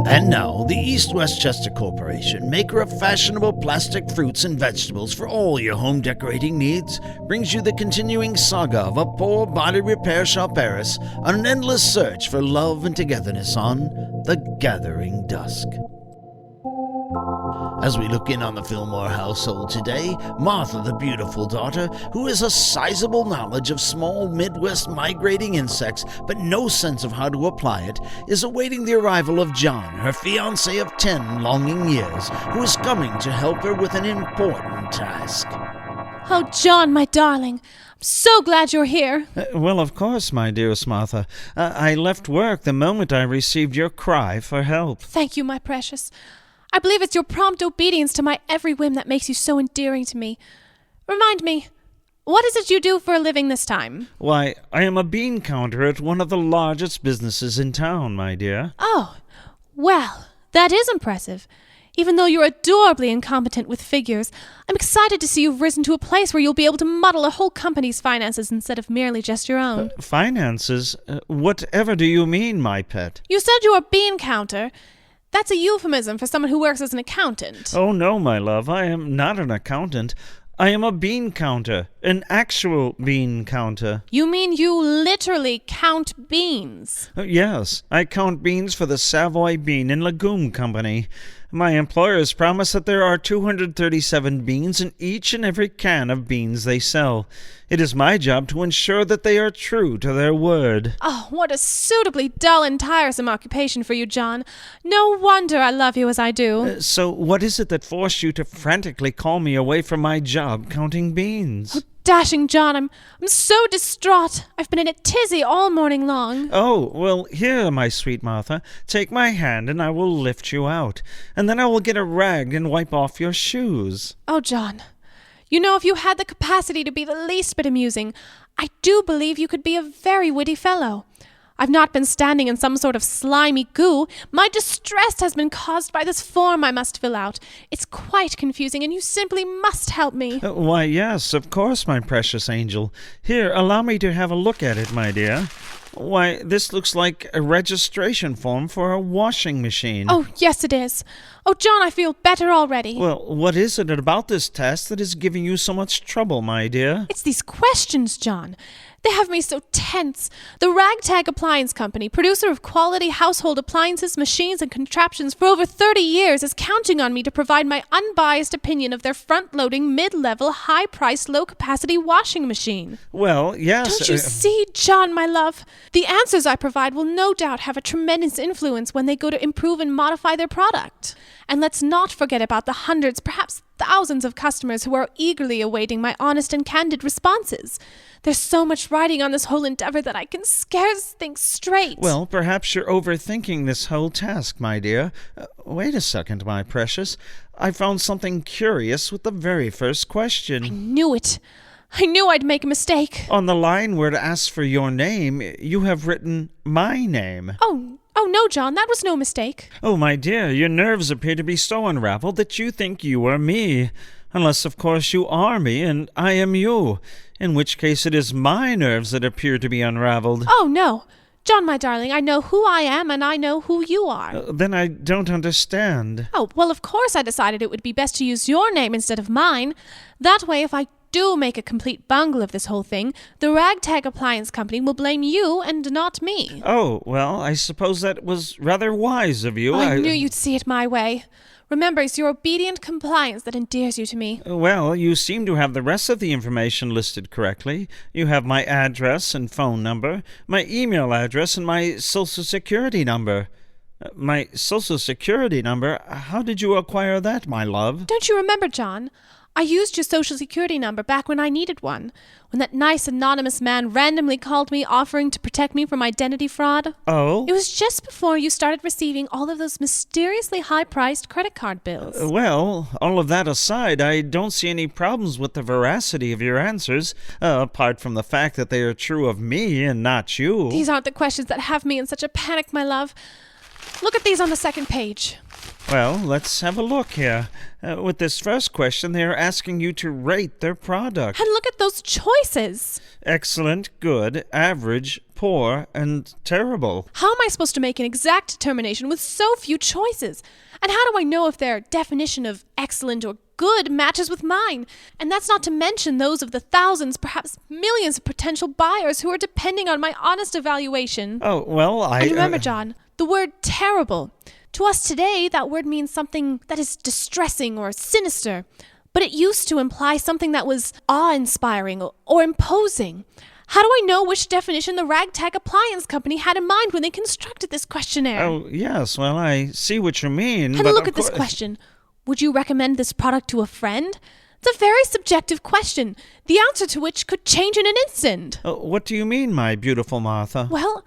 And now, the East Westchester Corporation, maker of fashionable plastic fruits and vegetables for all your home decorating needs, brings you the continuing saga of a poor body repair shop heiress on an endless search for love and togetherness on The Gathering Dusk. As we look in on the Fillmore household today, Martha, the beautiful daughter, who has a sizable knowledge of small Midwest migrating insects but no sense of how to apply it, is awaiting the arrival of John, her fiancé of 10 longing years, who is coming to help her with an important task. Oh, John, my darling, I'm so glad you're here. Well, of course, my dearest Martha. I left work the moment I received your cry for help. Thank you, my precious. I believe it's your prompt obedience to my every whim that makes you so endearing to me. Remind me, what is it you do for a living this time? Why, I am a bean counter at one of the largest businesses in town, my dear. Oh, well, that is impressive. Even though you're adorably incompetent with figures, I'm excited to see you've risen to a place where you'll be able to muddle a whole company's finances instead of merely just your own. Finances? Whatever do you mean, my pet? You said you were a bean counter. That's a euphemism for someone who works as an accountant. Oh, no, my love, I am not an accountant. I am a bean counter, an actual bean counter. You mean you literally count beans? Yes, I count beans for the Savoy Bean and Legume Company. My employers promise that there are 237 beans in each and every can of beans they sell. It is my job to ensure that they are true to their word. Oh, what a suitably dull and tiresome occupation for you, John. No wonder I love you as I do. So what is it that forced you to frantically call me away from my job counting beans? Oh, dashing John, I'm so distraught. I've been in a tizzy all morning long. Oh, well, here, my sweet Martha, take my hand and I will lift you out, and then I will get a rag and wipe off your shoes. Oh, John, you know, if you had the capacity to be the least bit amusing, I do believe you could be a very witty fellow. I've not been standing in some sort of slimy goo. My distress has been caused by this form I must fill out. It's quite confusing, and you simply must help me. Why, yes, of course, my precious angel. Here, allow me to have a look at it, my dear. Why, this looks like a registration form for a washing machine. Oh, yes, it is. Oh, John, I feel better already. Well, what is it about this test that is giving you so much trouble, my dear? It's these questions, John. They have me so tense. The Ragtag Appliance Company, producer of quality household appliances, machines, and contraptions for over 30 years, is counting on me to provide my unbiased opinion of their front-loading, mid-level, high-priced, low-capacity washing machine. Well, yes. Don't you see, John, my love? The answers I provide will no doubt have a tremendous influence when they go to improve and modify their product. And let's not forget about the hundreds, perhaps thousands of customers who are eagerly awaiting my honest and candid responses. There's so much riding on this whole endeavor that I can scarce think straight. Well, perhaps you're overthinking this whole task, my dear. Wait a second, my precious. I found something curious with the very first question. I knew it. I knew I'd make a mistake. On the line where it asks for your name, you have written my name. Oh, no, John, that was no mistake. Oh, my dear, your nerves appear to be so unraveled that you think you are me. Unless, of course, you are me and I am you, in which case it is my nerves that appear to be unraveled. Oh, no. John, my darling, I know who I am and I know who you are. Then I don't understand. Oh, well, of course I decided it would be best to use your name instead of mine. That way, if I do make a complete bungle of this whole thing, the Ragtag Appliance Company will blame you and not me. Oh, well, I suppose that was rather wise of you. I knew you'd see it my way. Remember, it's your obedient compliance that endears you to me. Well, you seem to have the rest of the information listed correctly. You have my address and phone number, my email address, and my Social Security number. My Social Security number? How did you acquire that, my love? Don't you remember, John? I used your Social Security number back when I needed one, when that nice anonymous man randomly called me offering to protect me from identity fraud. Oh? It was just before you started receiving all of those mysteriously high-priced credit card bills. Well, all of that aside, I don't see any problems with the veracity of your answers, apart from the fact that they are true of me and not you. These aren't the questions that have me in such a panic, my love. Look at these on the second page. Well, let's have a look here. With this first question, they are asking you to rate their product. And look at those choices. Excellent, good, average, poor, and terrible. How am I supposed to make an exact determination with so few choices? And how do I know if their definition of excellent or good matches with mine? And that's not to mention those of the thousands, perhaps millions of potential buyers who are depending on my honest evaluation. Oh, well, And remember, John, the word terrible. To us today, that word means something that is distressing or sinister. But it used to imply something that was awe-inspiring or imposing. How do I know which definition the Ragtag Appliance Company had in mind when they constructed this questionnaire? Oh, yes, well, I see what you mean. And but look at this question. Would you recommend this product to a friend? It's a very subjective question, the answer to which could change in an instant. What do you mean, my beautiful Martha? Well,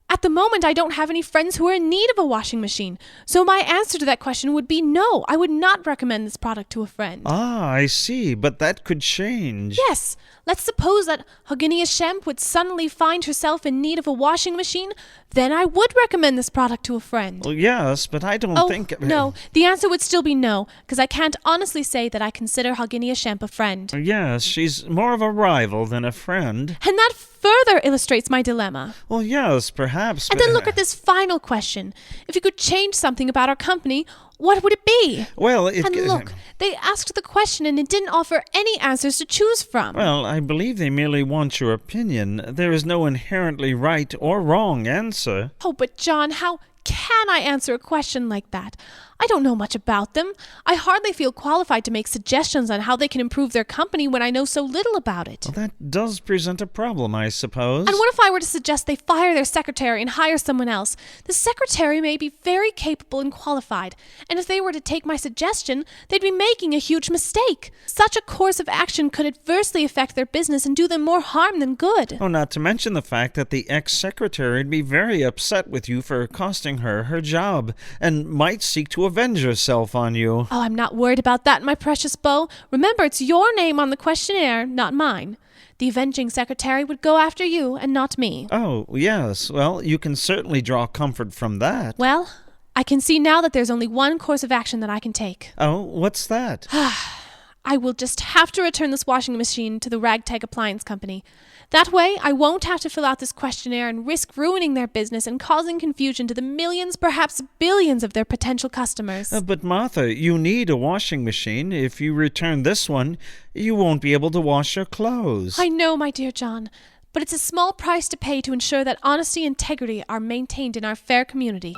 at the moment, I don't have any friends who are in need of a washing machine. So my answer to that question would be no. I would not recommend this product to a friend. Ah, I see, but that could change. Yes. Let's suppose that Hogginia Shemp would suddenly find herself in need of a washing machine. Then I would recommend this product to a friend. Well, yes, but I don't think... No. The answer would still be no, because I can't honestly say that I consider Hogginia Shemp a friend. Yes, she's more of a rival than a friend. And that further illustrates my dilemma. Well, yes, perhaps. And then look at this final question. If you could change something about our company, what would it be? Well, And look, they asked the question and it didn't offer any answers to choose from. Well, I believe they merely want your opinion. There is no inherently right or wrong answer. Oh, but John, how can I answer a question like that? I don't know much about them. I hardly feel qualified to make suggestions on how they can improve their company when I know so little about it. Well, that does present a problem, I suppose. And what if I were to suggest they fire their secretary and hire someone else? The secretary may be very capable and qualified, and if they were to take my suggestion, they'd be making a huge mistake. Such a course of action could adversely affect their business and do them more harm than good. Oh, not to mention the fact that the ex-secretary would be very upset with you for costing her job, and might seek to avenge herself on you. Oh, I'm not worried about that, my precious beau. Remember, it's your name on the questionnaire, not mine. The avenging secretary would go after you and not me. Oh, yes. Well, you can certainly draw comfort from that. Well, I can see now that there's only one course of action that I can take. Oh, what's that? I will just have to return this washing machine to the Ragtag Appliance Company. That way, I won't have to fill out this questionnaire and risk ruining their business and causing confusion to the millions, perhaps billions of their potential customers. But Martha, you need a washing machine. If you return this one, you won't be able to wash your clothes. I know, my dear John, but it's a small price to pay to ensure that honesty and integrity are maintained in our fair community.